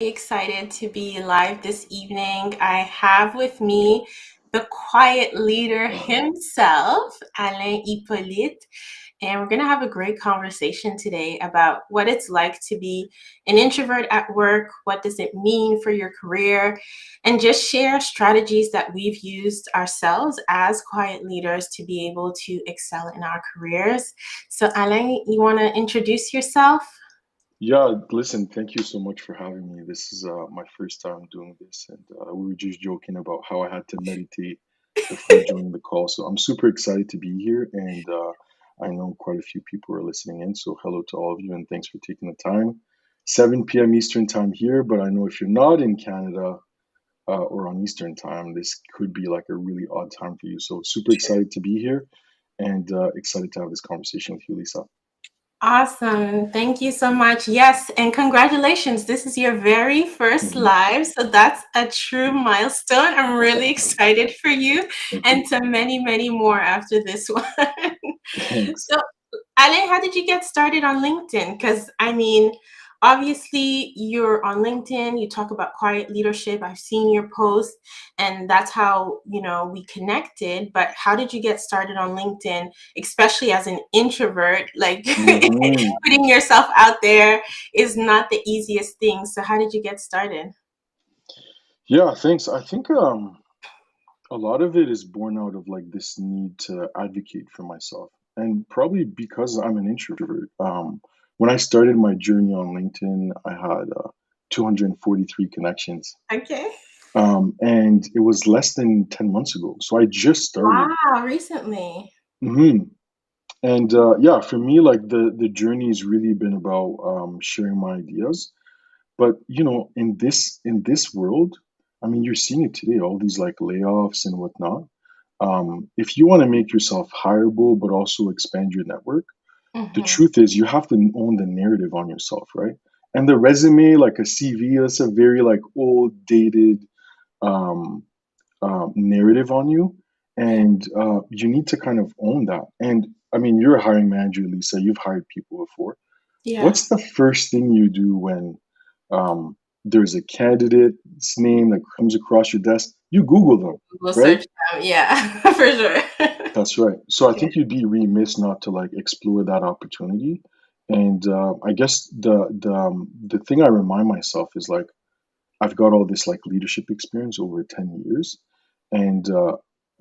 Excited to be live this evening. I have with me the quiet leader himself, Alain Hyppolite, and we're going to have a great conversation today about what it's like to be an introvert at work, what does it mean for your career, and just share strategies that we've used ourselves as quiet leaders to be able to excel in our careers. So, Alain, you want to introduce yourself? Yeah, listen, thank you so much for having me. This is my first time doing this, and we were just joking about how I had to meditate before joining the call. So I'm super excited to be here, and I know quite a few people are listening in. So hello to all of you, and thanks for taking the time. 7 p.m. Eastern time here, but I know if you're not in Canada or on Eastern time, this could be like a really odd time for you. So super excited to be here, and excited to have this conversation with you, Lisa. Awesome. Thank you so much. Yes, and congratulations. This is your very first Mhm. live. So that's a true milestone. I'm really excited for you Thank and you. to many, many more after this one. Thanks. So, Ale, how did you get started on LinkedIn? Because I mean, obviously you're on LinkedIn, you talk about quiet leadership. I've seen your posts, and that's how, we connected. But how did you get started on LinkedIn, especially as an introvert? Like hmm putting yourself out there is not the easiest thing. So how did you get started? Yeah, thanks. I think a lot of it is born out of like this need to advocate for myself. And probably because I'm an introvert. When I started my journey on LinkedIn, I had 243 connections. Okay. And it was less than 10 months ago. So I just started. Wow, recently. hmm And yeah, for me, like the journey has really been about sharing my ideas. But in this world, I mean, you're seeing it today, all these like layoffs and whatnot. If you want to make yourself hireable, but also expand your network, the Hmm. truth is you have to own the narrative on yourself, right? And the resume, like a CV, that's a very like old, dated um, narrative on you, and you need to kind of own that. And I mean, you're a hiring manager, Lisa. You've hired people before. Yeah. What's the first thing you do when there's a candidate's name that comes across your desk? You Google them, Google right? search them. Yeah, for sure. That's right. So I Yeah. think you'd be remiss not to like explore that opportunity. And I guess the thing I remind myself is like I've got all this like leadership experience over 10 years, and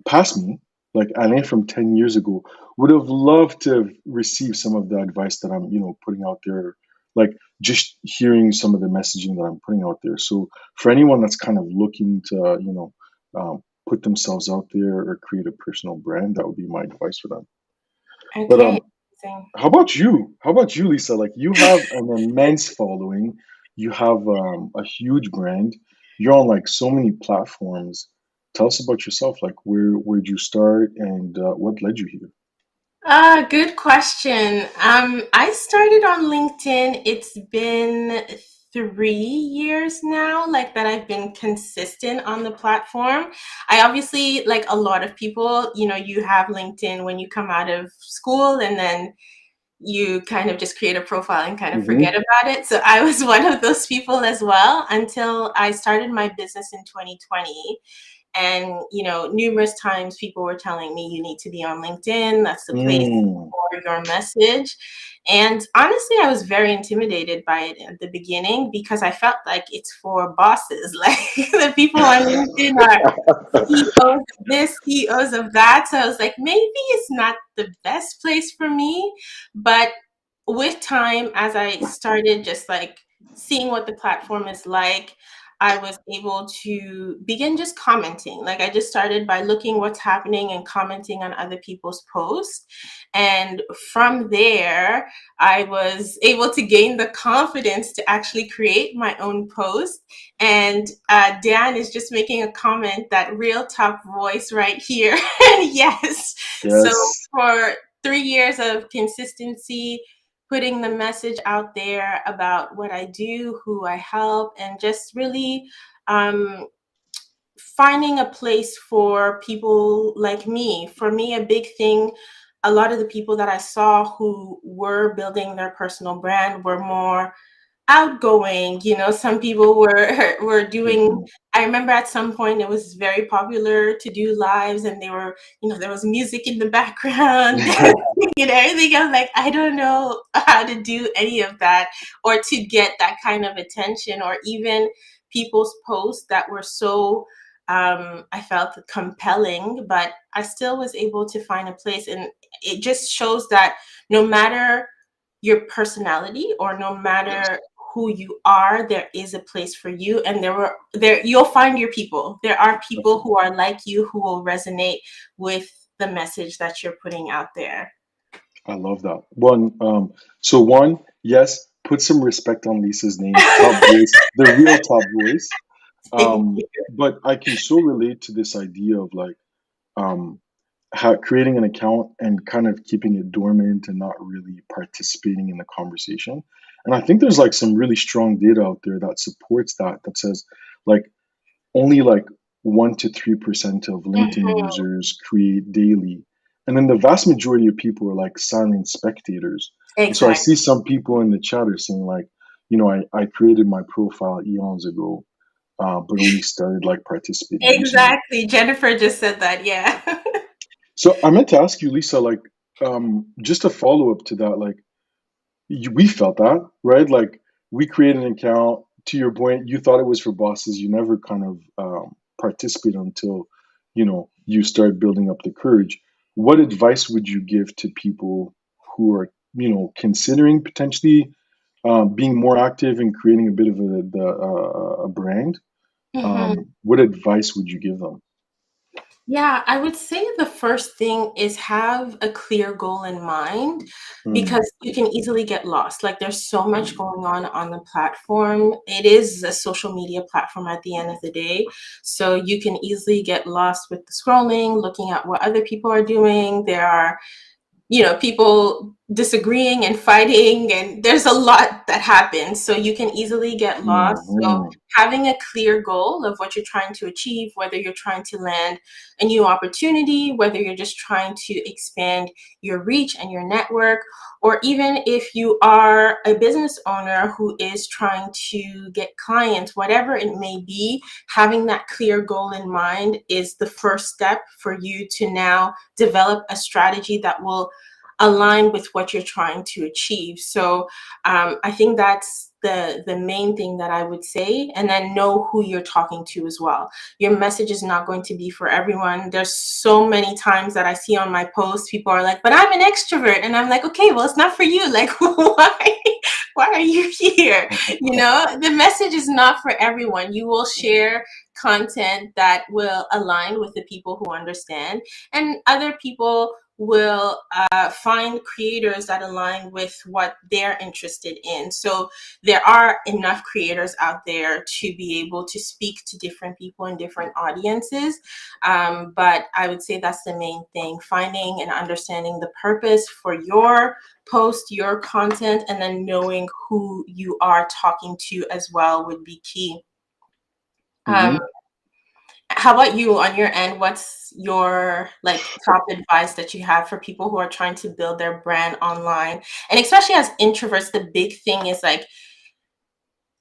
past me, like Alain from 10 years ago, would have loved to have received some of the advice that I'm putting out there, like just hearing some of the messaging that I'm putting out there. So for anyone that's kind of looking to put themselves out there or create a personal brand, that would be my advice for them. But Okay. Amazing. how about you? How about you, Lisa? Like you have an immense following, you have a huge brand, you're on like so many platforms. Tell us about yourself. Like where'd you start and what led you here? Good question. I started on LinkedIn. It's been 3 years now, like that I've been consistent on the platform. I obviously, like a lot of people, you have LinkedIn when you come out of school and then you kind of just create a profile and kind of forget hmm about it. So I was one of those people as well until I started my business in 2020. And, numerous times people were telling me you need to be on LinkedIn. That's the place Mm. for your message. And honestly, I was very intimidated by it at the beginning because I felt like it's for bosses. Like the people on LinkedIn are CEOs of this, CEOs of that. So I was like, maybe it's not the best place for me. But with time, as I started just like seeing what the platform is like, I was able to begin just commenting. Like I just started by looking what's happening and commenting on other people's posts. And from there, I was able to gain the confidence to actually create my own post. And Dan is just making a comment that real top voice right here. And yes, so Yes. for 3 years of consistency, putting the message out there about what I do, who I help, and just really um, finding a place for people like me. For me, a big thing, a lot of the people that I saw who were building their personal brand were more outgoing. Some people were doing. Mhm. I remember at some point it was very popular to do lives, and they were, there was music in the background, everything. I was like, I don't know how to do any of that, or to get that kind of attention, or even people's posts that were so, I felt compelling, but I still was able to find a place. And it just shows that no matter your personality, or no matter who you are, there is a place for you, and you'll find your people. There are people who are like you, who will resonate with the message that you're putting out there. I love that. One, yes, put some respect on Lisa's name, top voice, the real top voice. Thank you. But I can so relate to this idea of like um, creating an account and kind of keeping it dormant and not really participating in the conversation. And I think there's like some really strong data out there that supports that, that says like only like 1 to 3% of LinkedIn Mhm. users create daily. And then the vast majority of people are like silent spectators. And so I Exactly. see some people in the chat are saying like, I created my profile eons ago, but only started like participating recently. Exactly. Jennifer just said that. Yeah. So I meant to ask you, Lisa, like, just a follow up to that, like, we felt that, right? Like, we created an account. To your point, you thought it was for bosses. You never kind of participated until, you start building up the courage. What advice would you give to people who are, considering potentially being more active and creating a bit of a brand? Mhm. What advice would you give them? Yeah, I would say the first thing is have a clear goal in mind, Mm, because you can easily get lost. Like, there's so much going on the platform. It is a social media platform at the end of the day. So you can easily get lost with the scrolling, looking at what other people are doing. There are, people disagreeing and fighting, and there's a lot that happens. So you can easily get lost. So mm, having a clear goal of what you're trying to achieve, whether you're trying to land a new opportunity, whether you're just trying to expand your reach and your network, or even if you are a business owner who is trying to get clients, whatever it may be, having that clear goal in mind is the first step for you to now develop a strategy that will align with what you're trying to achieve. So I think that's the main thing that I would say. And then know who you're talking to as well. Your message is not going to be for everyone. There's so many times that I see on my posts, people are like, but I'm an extrovert. And I'm like, okay, well, it's not for you. Like, why are you here? The message is not for everyone. You will share content that will align with the people who understand, and other people will find creators that align with what they're interested in. So there are enough creators out there to be able to speak to different people and different audiences. But I would say that's the main thing: finding and understanding the purpose for your post, your content, and then knowing who you are talking to as well would be key. Um, mm-hmm. how about you on your end? What's your like top advice that you have for people who are trying to build their brand online? And especially as introverts, the big thing is like,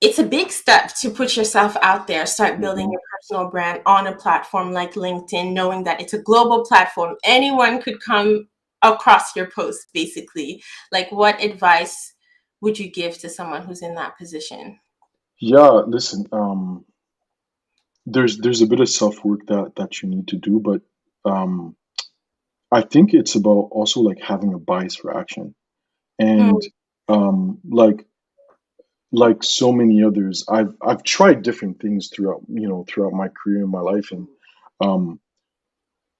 it's a big step to put yourself out there, start building Mm-hmm. your personal brand on a platform like LinkedIn, knowing that it's a global platform. Anyone could come across your post, basically. Like, what advice would you give to someone who's in that position? Yeah, listen, there's a bit of self work that you need to do, but um, I think it's about also like having a bias for action, and Mm, like so many others, I've tried different things throughout my career and my life, and um,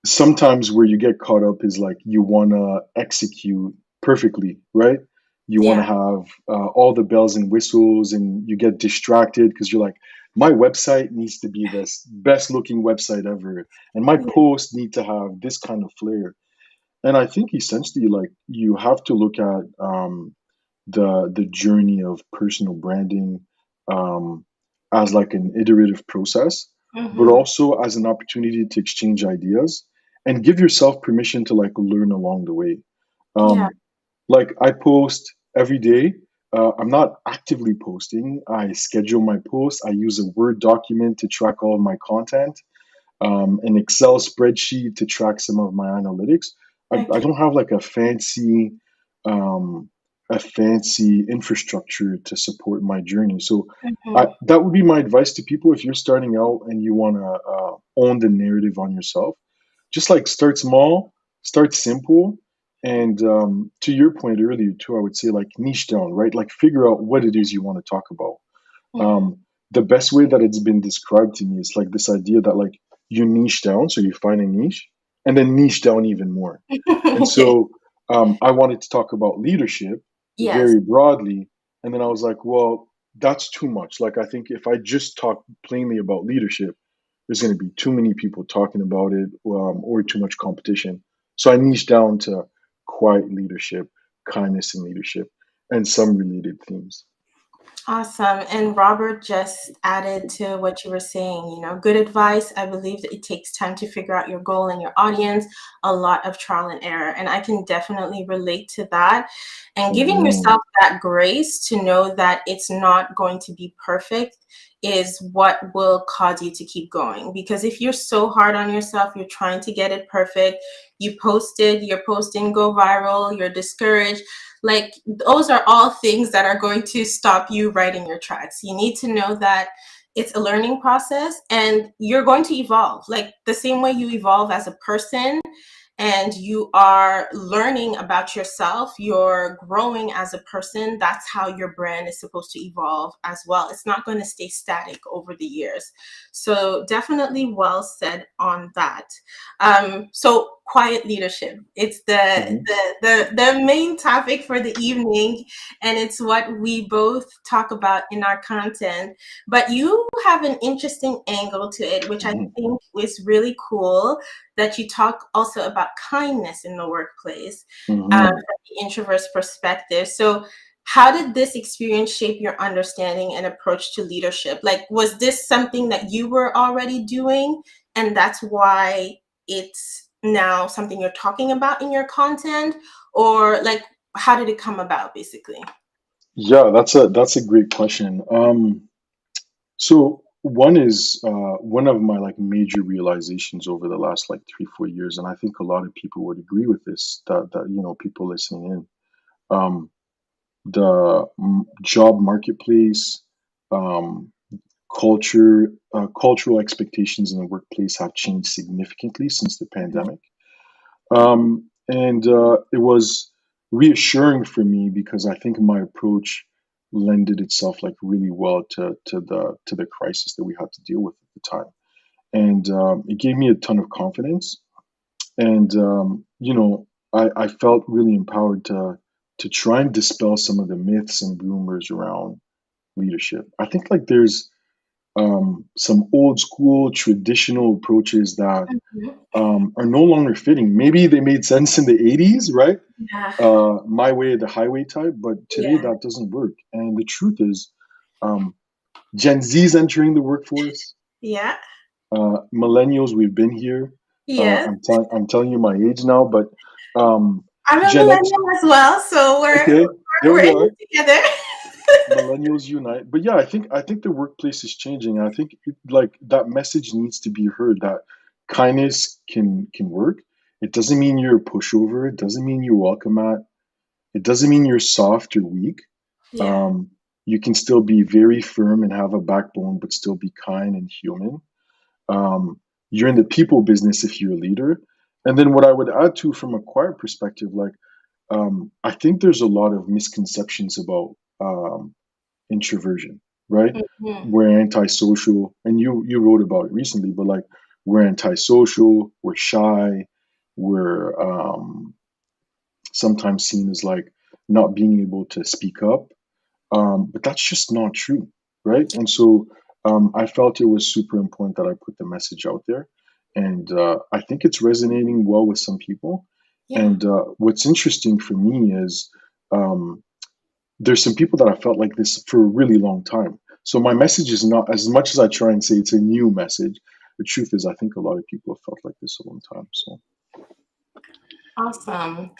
sometimes where you get caught up is like you want to execute perfectly, right? You want to yeah. have all the bells and whistles, and you get distracted because you're like, my website needs to be this best looking website ever, and my Yeah. posts need to have this kind of flair. And I think essentially, like, you have to look at the journey of personal branding um, as like an iterative process, but Hmm. also as an opportunity to exchange ideas and give yourself permission to like learn along the way. Yeah. Um, like I post every day, I'm not actively posting. I schedule my posts. I use a Word document to track all of my content, an Excel spreadsheet to track some of my analytics. I Okay. don't have like um, a fancy infrastructure to support my journey. So Mhm. that would be my advice to people if you're starting out and you want to own the narrative on yourself. Just like start small, start simple, and to your point earlier too, I would say like niche down, right? Like figure out what it is you want to talk about. Mhm. um, the best way that it's been described to me is like this idea that like you niche down, so you find a niche and then niche down even more. And Okay. so I wanted to talk about leadership Yes. very broadly, and then I was like, well, that's too much. Like I think if I just talk plainly about leadership, there's going to be too many people talking about it, or too much competition. So I niche down to quiet leadership, kindness in leadership, and some related themes. Awesome. And Robert just added to what you were saying, good advice. I believe that it takes time to figure out your goal and your audience, a lot of trial and error. And I can definitely relate to that. And giving Mhm. yourself that grace to know that it's not going to be perfect is what will cause you to keep going. Because if you're so hard on yourself, you're trying to get it perfect, your posting go viral, you're discouraged, like those are all things that are going to stop you right in your tracks. You need to know that it's a learning process and you're going to evolve. Like the same way you evolve as a person and you are learning about yourself, you're growing as a person. That's how your brand is supposed to evolve as well. It's not going to stay static over the years. So definitely well said on that. So quiet leadership. It's Mhm. the main topic for the evening, and it's what we both talk about in our content. But you have an interesting angle to it, which I Mhm. think is really cool, that you talk also about kindness in the workplace, from Mhm. the introvert's perspective. So how did this experience shape your understanding and approach to leadership? Like, was this something that you were already doing and that's why it's now something you're talking about in your content? Or like, how did it come about basically? Yeah, that's a great question. So one is one of my like major realizations over the last like 3, 4 years, and I think a lot of people would agree with this. That people listening in, the job marketplace, um, cultural expectations in the workplace have changed significantly since the pandemic. And it was reassuring for me because I think my approach lended itself like really well to the crisis that we had to deal with at the time, and it gave me a ton of confidence. And I felt really empowered to try and dispel some of the myths and rumors around leadership. I think like there's some old school traditional approaches that Mhm. are no longer fitting. Maybe they made sense in the 80s, right? Yeah. My way or the highway type, but today Yeah. that doesn't work. And the truth is, um, Gen Z's entering the workforce. Yeah. Millennials, we've been here. Yes. I'm telling you my age now, but um, I'm a Gen X. millennial as well, so we're Okay, there we're we in are. it together. Millennials unite. But yeah, I think the workplace is changing. I think like that message needs to be heard that kindness can work. It doesn't mean you're a pushover. It doesn't mean you're welcome at. It doesn't mean you're soft or weak. Yeah. Um, you can still be very firm and have a backbone, but still be kind and human. You're in the people business if you're a leader. And then what I would add to from a quiet perspective, like I think there's a lot of misconceptions about introversion, right? Mhm. We're antisocial, and you wrote about it recently, but like we're antisocial, we're shy, we're sometimes seen as like not being able to speak up, but that's just not true, right? And so I felt it was super important that I put the message out there, and I think it's resonating well with some people. Yeah. And what's interesting for me is um, there's some people that I felt like this for a really long time. So my message is not as much as I try and say it's a new message. The truth is, I think a lot of people have felt like this a long time. So Awesome.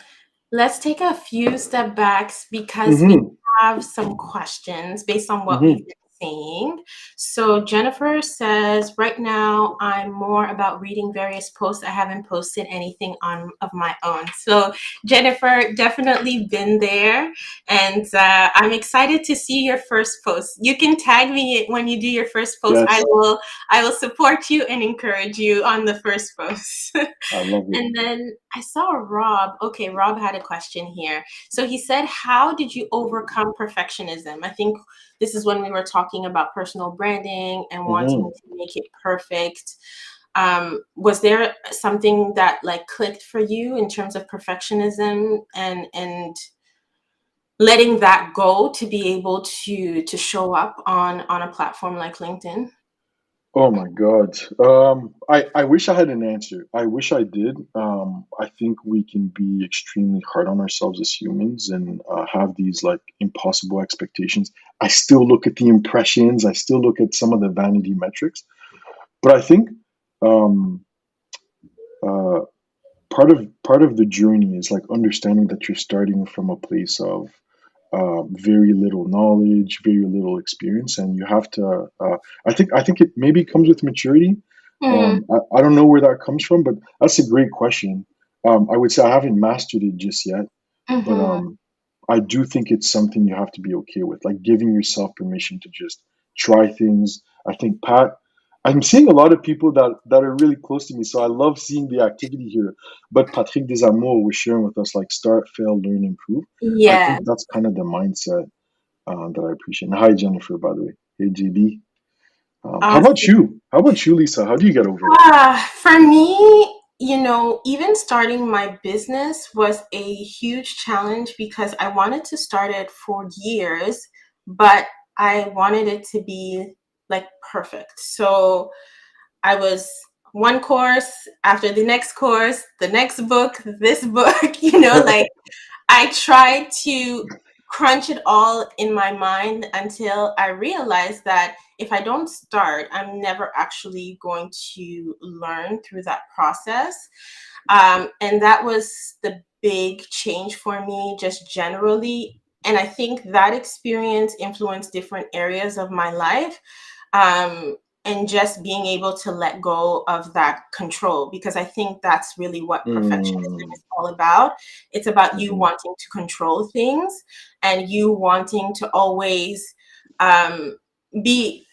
Let's take a few step backs because we Mm-hmm. have some questions based on what we've Mm-hmm. been saying. So Jennifer says, right now I'm more about reading various posts. I haven't posted anything on of my own. So Jennifer, definitely been there, and I'm excited to see your first post. You can tag me when you do your first post. I Yes, will I will support you and encourage you on the first post. I love it. And then I saw Rob. Okay, Rob had a question here. So he said, how did you overcome perfectionism? I think this is when we were talking about personal branding and wanting Mm-hmm. to make it perfect. Was there something that like clicked for you in terms of perfectionism and letting that go to be able to show up on a platform like LinkedIn? Oh my God. I wish I had an answer. I wish I did. I think we can be extremely hard on ourselves as humans and have these like impossible expectations. I still look at the impressions. I still look at some of the vanity metrics. But I think um, uh, part of the journey is like understanding that you're starting from a place of very little knowledge, very little experience, and you have to. I think it maybe comes with maturity. Mm, I don't know where that comes from, but that's a great question. I would say I haven't mastered it just yet, but mm-hmm. I do think it's something you have to be okay with, like giving yourself permission to just try things. I think I'm seeing a lot of people that are really close to me, so I love seeing the activity here. But Patrick Desamours was sharing with us like start, fail, learn, improve. I Yeah, think that's kind of the mindset that I appreciate. And hi, Jennifer, by the way. Hey, JB. How about awesome. you? How about you, Lisa? How do you get over it? For me, even starting my business was a huge challenge because I wanted to start it for years, but I wanted it to be like perfect. So I was one course after the next book, this book, like I tried to crunch it all in my mind until I realized that if I don't start, I'm never actually going to learn through that process. And that was the big change for me, just generally. And I think that experience influenced different areas of my life. Um, and just being able to let go of that control, because I think that's really what perfectionism Mm, is all about. It's about you mhm, wanting to control things and you wanting to always um, be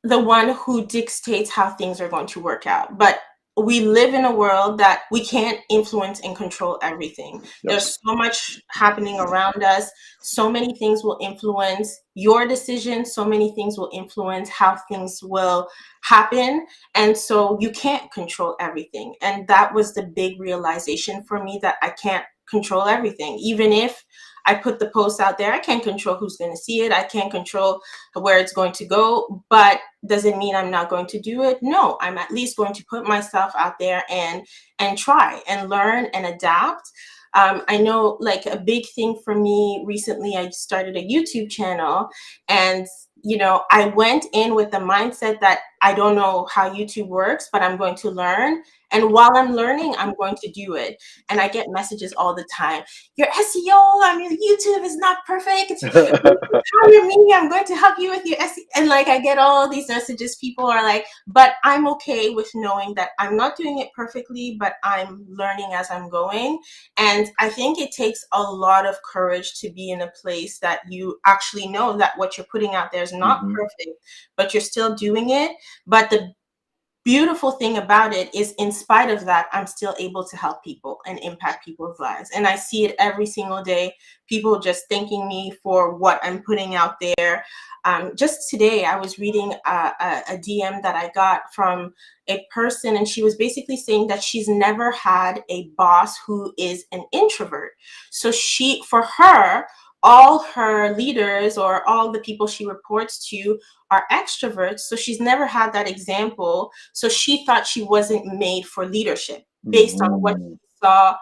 the one who dictates how things are going to work out. But we live in a world that we can't influence and control everything. yes. There's so much happening around us. So many things will influence your decisions. So many things will influence how things will happen. And so you can't control everything. And that was the big realization for me, that I can't control everything. Even if I put the post out there, I can't control who's going to see it. I can't control where it's going to go. But does it mean I'm not going to do it? No, I'm at least going to put myself out there and try and learn and adapt. I know, like, a big thing for me recently, I started a YouTube channel, and I went in with the mindset that I don't know how YouTube works, but I'm going to learn. And while I'm learning, I'm going to do it. And I get messages all the time. Your SEO on your YouTube is not perfect. Hire me. I'm going to help you with your SEO. And like, I get all these messages. People are like, but I'm okay with knowing that I'm not doing it perfectly, but I'm learning as I'm going. And I think it takes a lot of courage to be in a place that you actually know that what you're putting out there is not Hmm. perfect, but you're still doing it. But the beautiful thing about it is, in spite of that, I'm still able to help people and impact people's lives. And I see it every single day. People just thanking me for what I'm putting out there. Just today, I was reading a DM that I got from a person, and she was basically saying that she's never had a boss who is an introvert. So for her, all her leaders or all the people she reports to are extroverts. So she's never had that example. So she thought she wasn't made for leadership based on what Hmm. she saw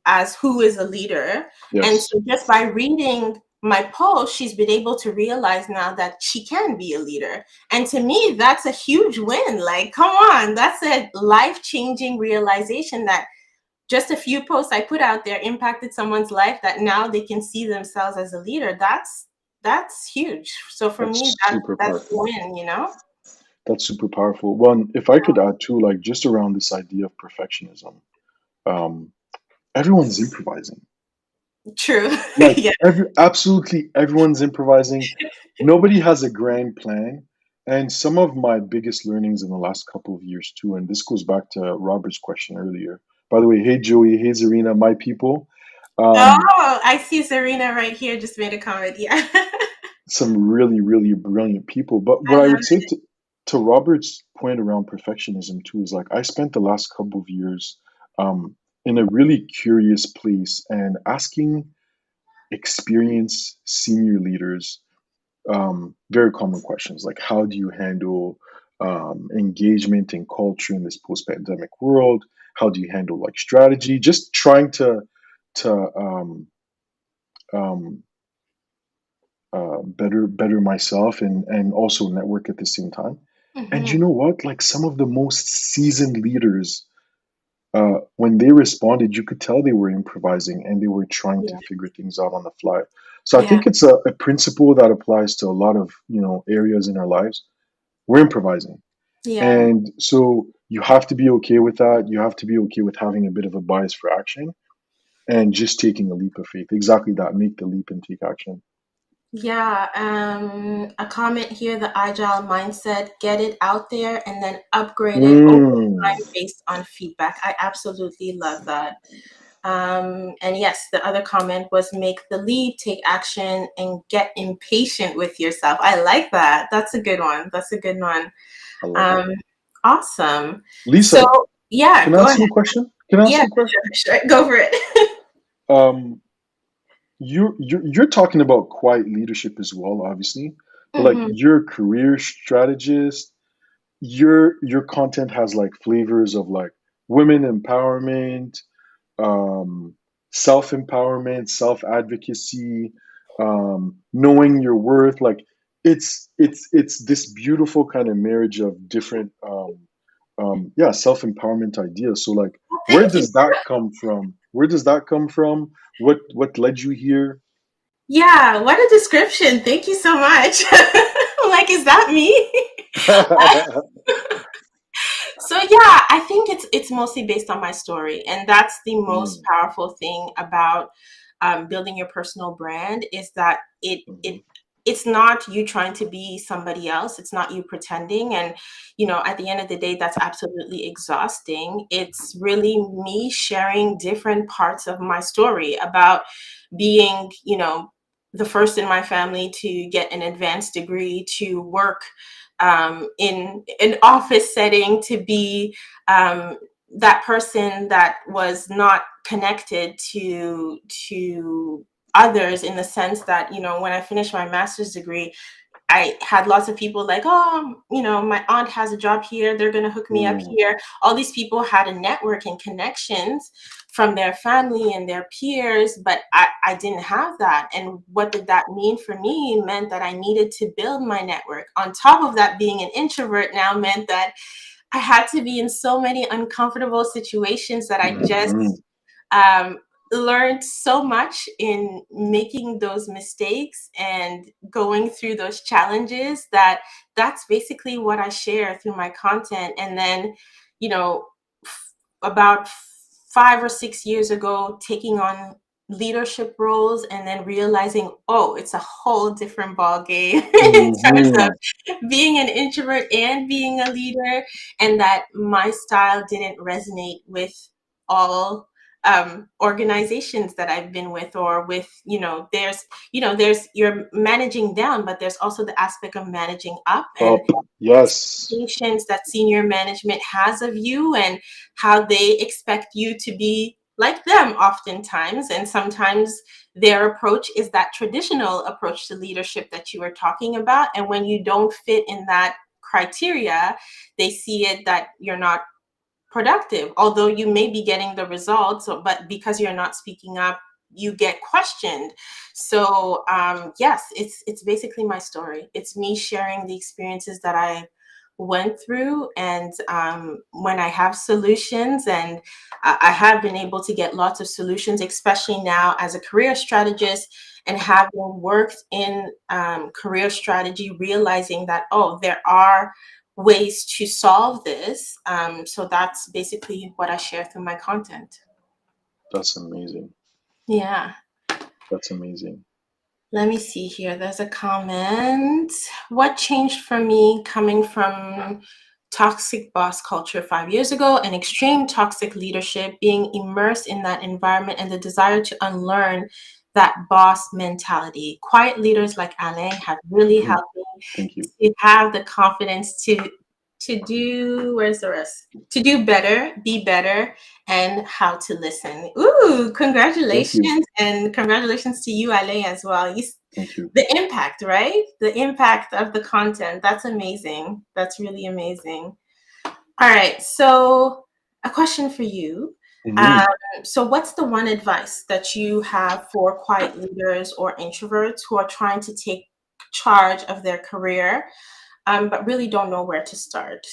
as who is a leader. And Yes. so just by reading my post, she's been able to realize now that she can be a leader. And to me, that's a huge win. Like, come on, that's a life-changing realization that just a few posts I put out there impacted someone's life, that now they can see themselves as a leader. That's huge. So for me, That's super that's the powerful. win, you know? That's super powerful. One, if I could add too, like just around this idea of perfectionism, um, everyone's improvising. True. Like Yeah. absolutely everyone's improvising. Nobody has a grand plan. And some of my biggest learnings in the last couple of years too, and this goes back to Robert's question earlier. By the way, hey Joey, hey Zarina, my people. Um, Oh, I see Serena right here just made a comment. Yeah. some really, really brilliant people. But I what I love would say to Robert's point around perfectionism too is like I spent the last couple of years um, in a really curious place and asking experienced senior leaders very common questions like how do you handle engagement and culture in this post-pandemic world? How do you handle like strategy? Just trying to um, better myself and also network at the same time. it. And Hmm. you know what? Like some of the most seasoned leaders, when they responded, you could tell they were improvising and they were trying to Yeah. figure things out on the fly. So I Yeah. think it's a principle that applies to a lot of areas in our lives. We're improvising, Yeah. and so you have to be okay with that. You have to be okay with having a bit of a bias for action and just taking a leap of faith. Exactly that. Make the leap and take action. Yeah, a comment here, the agile mindset, get it out there and then upgrade it over Mm. time based on feedback. I absolutely love that. And yes, the other comment was make the leap, take action, and get impatient with yourself. I like that. That's a good one. That's a good one. I love it. Um, awesome. So, Lisa, yeah, can I go ask ahead. you a question? Can I ask Yeah, you a question? sure, sure. Go for it. Um, you're talking about quiet leadership as well, obviously, but like Hmm. you're a career strategist. Your content has like flavors of like women empowerment, um, self empowerment, self advocacy, knowing your worth. Like it's this beautiful kind of marriage of different yeah, self empowerment ideas. So like, where Thank you. does that come from? Where does that come from? What led you here? Yeah, what a description. Thank you so much. Like, is that me? So yeah, I think it's mostly based on my story, and that's the most Mm, powerful thing about building your personal brand is that mhm, it's not you trying to be somebody else. It's not you pretending, and at the end of the day, that's absolutely exhausting. It's really me sharing different parts of my story about being, the first in my family to get an advanced degree, to work in an office setting, to be that person that was not connected to others, in the sense that when I finished my master's degree, I had lots of people like, oh, my aunt has a job here. They're going to hook me up mm, here. All these people had a network and connections from their family and their peers, but I didn't have that. And what did that mean for me? It meant that I needed to build my network. On top of that, being an introvert now meant that I had to be in so many uncomfortable situations that I mhm. just um, learned so much in making those mistakes and going through those challenges, that that's basically what I share through my content. And then, you know, about 5 or 6 years ago, taking on leadership roles and then realizing, oh, it's a whole different ball game in terms of Mhm. being an introvert and being a leader, and that my style didn't resonate with all organizations that I've been with, or with, there's you're managing down, but there's also the aspect of managing up, and Up. Yes. expectations that senior management has of you, and how they expect you to be like them oftentimes. And sometimes their approach is that traditional approach to leadership that you were talking about. And when you don't fit in that criteria, they see it that you're not productive, although you may be getting the results, but because you're not speaking up, you get questioned. So yes, it's basically my story. It's me sharing the experiences that I went through. And when I have solutions, and I have been able to get lots of solutions, especially now as a career strategist and having worked in career strategy, realizing that, oh, there are ways to solve this. So that's basically what I share through my content. That's amazing. Yeah. That's amazing. Let me see here. There's a comment. What changed for me coming from toxic boss culture 5 years ago and extreme toxic leadership, being immersed in that environment and the desire to unlearn that boss mentality? Quiet leaders like Alain have really Mhm. helped me Thank you. to have the confidence to do, where's the rest, to do better, be better, and how to listen. Ooh, Thank you. congratulations, and congratulations to you, Ale, as well. Thank you. The impact, right? The impact of the content. That's amazing. That's really amazing. All right, so a question for you. Um, Hmm. so what's the one advice that you have for quiet leaders or introverts who are trying to take charge of their career, but really don't know where to start?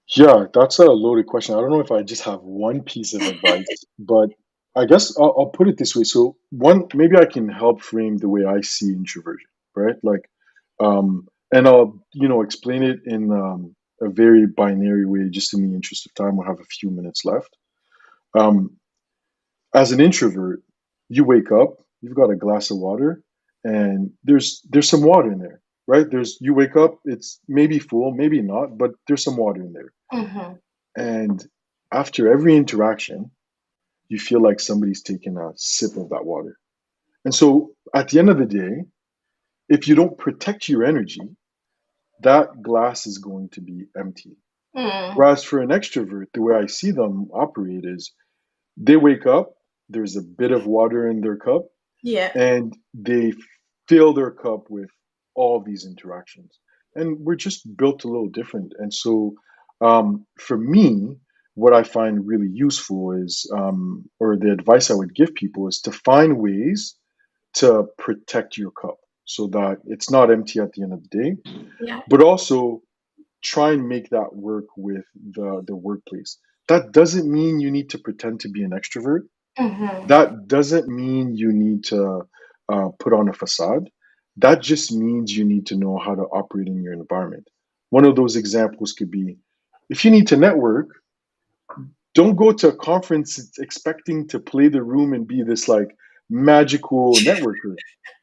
Yeah, that's a loaded question. I don't know if I just have one piece of advice, but I guess I'll put it this way. So one, maybe I can help frame the way I see introversion, right? Like, and I'll, explain it in a very binary way, just in the interest of time. We'll have a few minutes left. Um, as an introvert, you wake up, you've got a glass of water, and there's some water in there, right? You wake up, it's maybe full, maybe not, but there's some water in there. Mm-hmm. And after every interaction, you feel like somebody's taken a sip of that water. And so at the end of the day, if you don't protect your energy, that glass is going to be empty. Mm. Whereas for an extrovert, the way I see them operate is they wake up, there's a bit of water in their cup, Yeah. and they fill their cup with all these interactions. And we're just built a little different. And so, for me, what I find really useful is, or the advice I would give people is to find ways to protect your cup so that it's not empty at the end of the day, Yeah. but also try and make that work with the workplace. That doesn't mean you need to pretend to be an extrovert. Mm-hmm. That doesn't mean you need to put on a facade. That just means you need to know how to operate in your environment. One of those examples could be if you need to network, don't go to a conference expecting to play the room and be this like magical networker.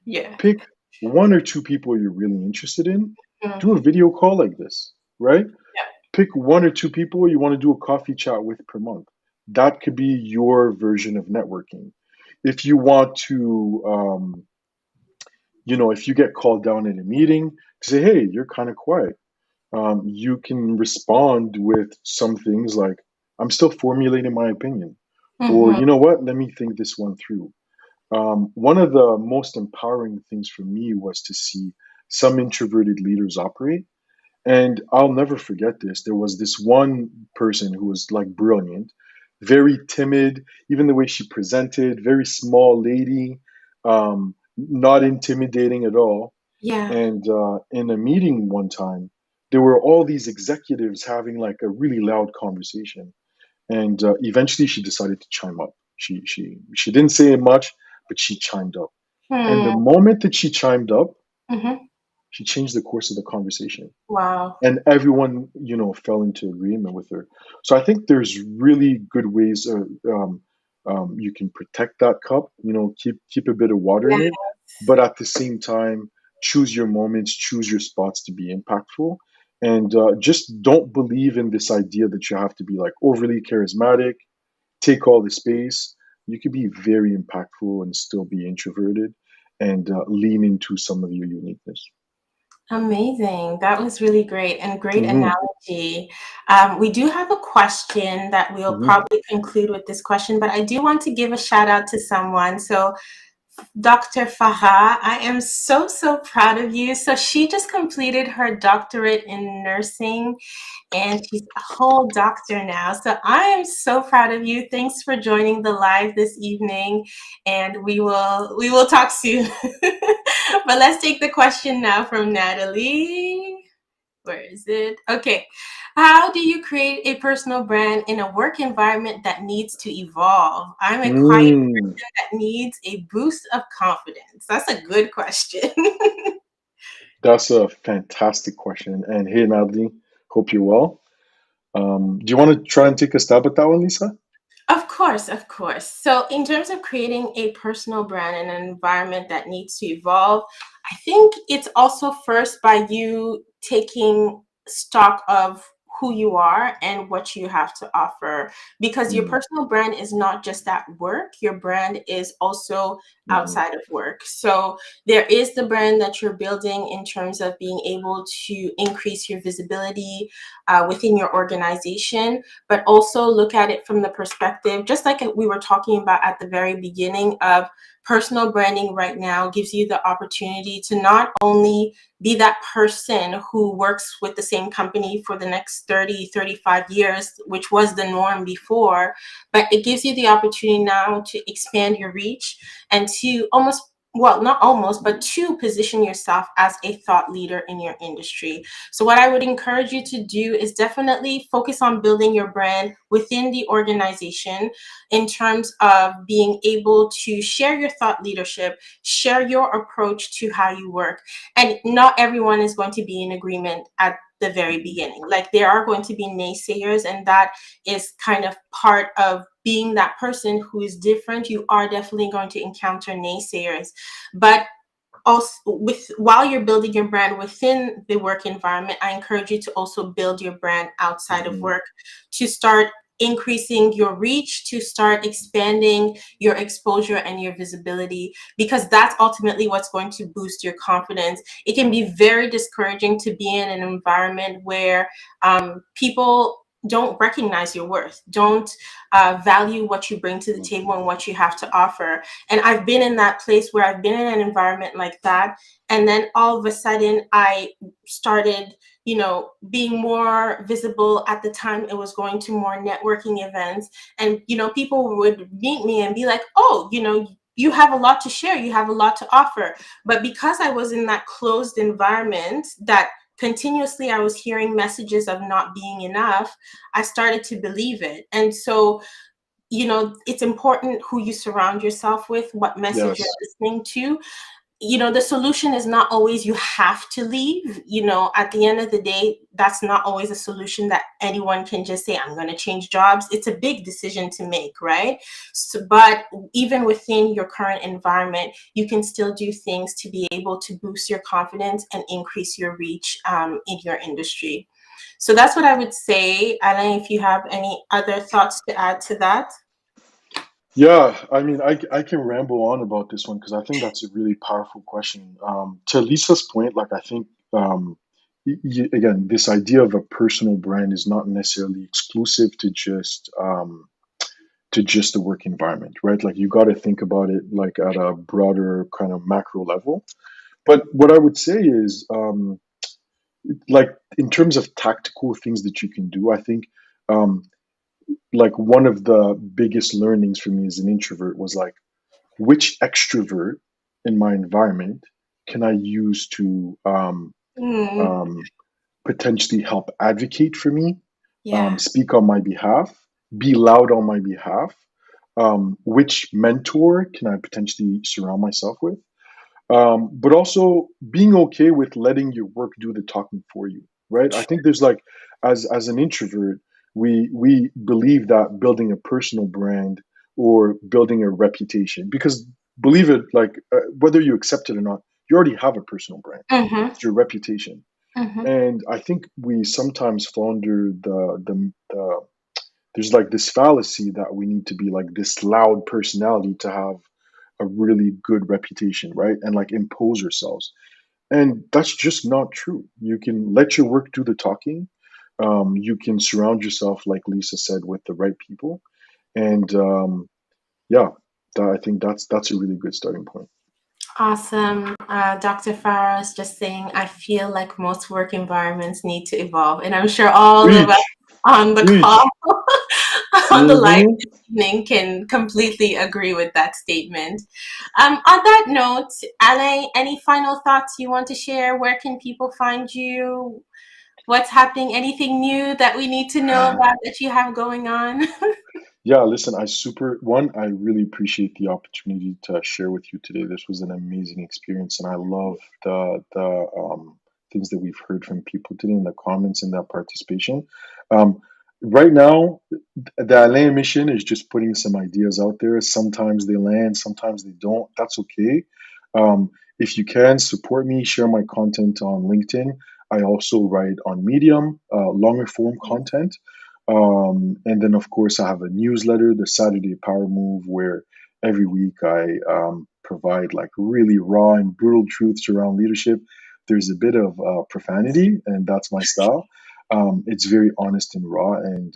Yeah. Pick one or two people you're really interested in, Mm. do a video call like this, right? Yeah. Pick one or two people you want to do a coffee chat with per month. That could be your version of networking. If you want to, if you get called down in a meeting, say, hey, you're kind of quiet. You can respond with some things like, I'm still formulating my opinion. Or, Mm-hmm. you know what, let me think this one through. One of the most empowering things for me was to see some introverted leaders operate. And I'll never forget this. There was this one person who was like brilliant, very timid, even the way she presented, very small lady, not intimidating at all. Yeah. And in a meeting one time, there were all these executives having like a really loud conversation. And eventually she decided to chime up. She didn't say much, but she chimed up. And the Hmm. moment that she chimed up, Mm-hmm. she changed the course of the conversation Wow. and everyone fell into agreement with her. So I think there's really good ways you can protect that cup, keep a bit of water Yeah. in it, but at the same time choose your moments, choose your spots to be impactful, and just don't believe in this idea that you have to be like overly charismatic, take all the space. You could be very impactful and still be introverted and lean into some of your uniqueness. Amazing. That was really great and great Hmm. analogy. We do have a question that we'll Hmm. probably conclude with this question, but I do want to give a shout out to someone. So, Dr. Farah, I am so, so proud of you. So, she just completed her doctorate in nursing and she's a whole doctor now. So I am so proud of you. Thanks for joining the live this evening, and we will talk soon. But let's take the question now from Natalie. Where is it? Okay. How do you create a personal brand in a work environment that needs to evolve? I'm a quiet Mm, person that needs a boost of confidence. That's a good question. that's a fantastic question. And hey, Natalie, hope you're well. Do you want to try and take a stab at that one, Lisa? Of course, of course. So, in terms of creating a personal brand in an environment that needs to evolve, I think it's also first by you taking stock of who you are and what you have to offer, because your Mm, personal brand is not just at work, your brand is also mhm, outside of work. So, there is the brand that you're building in terms of being able to increase your visibility within your organization, but also look at it from the perspective, just like we were talking about at the very beginning, of personal branding right now gives you the opportunity to not only be that person who works with the same company for the next 30, 35 years, which was the norm before, but it gives you the opportunity now to expand your reach and to almost, well, not almost, but to position yourself as a thought leader in your industry. So, what I would encourage you to do is definitely focus on building your brand within the organization in terms of being able to share your thought leadership, share your approach to how you work. And not everyone is going to be in agreement at the very mhm, beginning. Like, there are going to be naysayers, and that is kind of part of being that person who is different. You are definitely going to encounter naysayers. But also, with while you're building your brand within the work environment, I encourage you to also build your brand outside of mhm, work, to start increasing your reach, to start expanding your exposure and your visibility, because that's ultimately what's going to boost your confidence. It can be very discouraging to be in an environment where people don't recognize your worth, don't value what you bring to the mhm, table and what you have to offer. And I've been in that place where I've been in an environment like that. And then all of a sudden, I started, being more visible. At the time, it was going to more networking events. And, people would meet me and be like, oh, you have a lot to share, you have a lot to offer. But because I was in that closed environment that continuously I was hearing messages of not being enough, I started to believe it. And so, it's important who you surround yourself with, what message you're yes. listening to. The solution is not always you have to leave. At the end of the day, that's not always a solution that anyone can just say, I'm going to change jobs. It's a big decision to make, right? So, but even within your current environment, you can still do things to be able to boost your confidence and increase your reach in your industry. So that's what I would say. Alain, if you have any other thoughts to add to that. Yeah, I mean, I can ramble on about this one because I think that's a really powerful question. To Lisa's point, like I think again, this idea of a personal brand is not necessarily exclusive to just the work environment, right? Like you got to think about it like at a broader kind of macro level. But what I would say is, like in terms of tactical things that you can do, I think um, like one of the biggest learnings for me as an introvert was like which extrovert in my environment can I use to Mm, um, potentially help advocate for me, yeah. speak on my behalf, be loud on my behalf? Which mentor can I potentially surround myself with? But also being okay with letting your work do the talking for you, right? I think there's like, as an introvert, we believe that building a personal brand or building a reputation, because believe it, like whether you accept it or not, you already have a personal brand. Mm-hmm. It's your reputation, Mm-hmm. and I think we sometimes fall under the there's like this fallacy that we need to be like this loud personality to have a really good reputation, right? And like impose ourselves. And that's just not true. You can let your work do the talking. You can surround yourself, like Lisa said, with the right people. And yeah, I think that's a really good starting point. Awesome. Dr. Farah is just saying, I feel like most work environments need to evolve. And I'm sure all of us Preach, on the call, preach. on the live Hmm. this evening, can completely agree with that statement. On that note, Alain, any final thoughts you want to share? Where can people find you? What's happening? Anything new that we need to know about that you have going on? Yeah, listen, I really appreciate the opportunity to share with you today. This was an amazing experience, and I love the things that we've heard from people today in the comments and that participation. Um, right now, the Alain mission is just putting some ideas out there. Sometimes they land, sometimes they don't. That's okay. If you can support me, share my content on LinkedIn. I also write on Medium, longer form content. And then, of course, I have a newsletter, the Saturday Power Move, where every week I provide like really raw and brutal truths around leadership. There's a bit of profanity, and that's my style. It's very honest and raw, and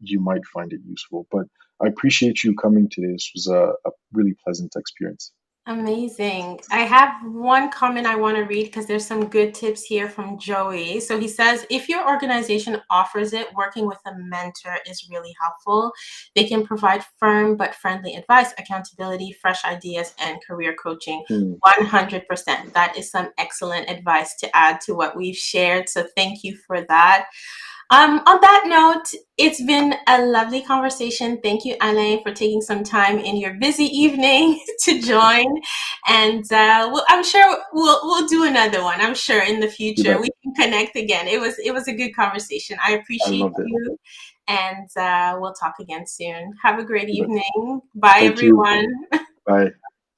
you might find it useful. But I appreciate you coming today. This was a really pleasant experience. Amazing. I have one comment I want to read because there's some good tips here from Joey. So he says, if your organization offers it, working with a mentor is really helpful. They can provide firm but friendly advice, accountability, fresh ideas, and career coaching. Hmm. 100%. That is some excellent advice to add to what we've shared. So thank you for that. On that note, it's been a lovely conversation. Thank you, Alain, for taking some time in your busy evening to join. And I'm sure we'll do another one. I'm sure in the You future bet. we can connect again. It was a good conversation. I I appreciate loved it. you, and we'll talk again soon. Have a great You bet. evening. Bye, Thank you. everyone. Bye.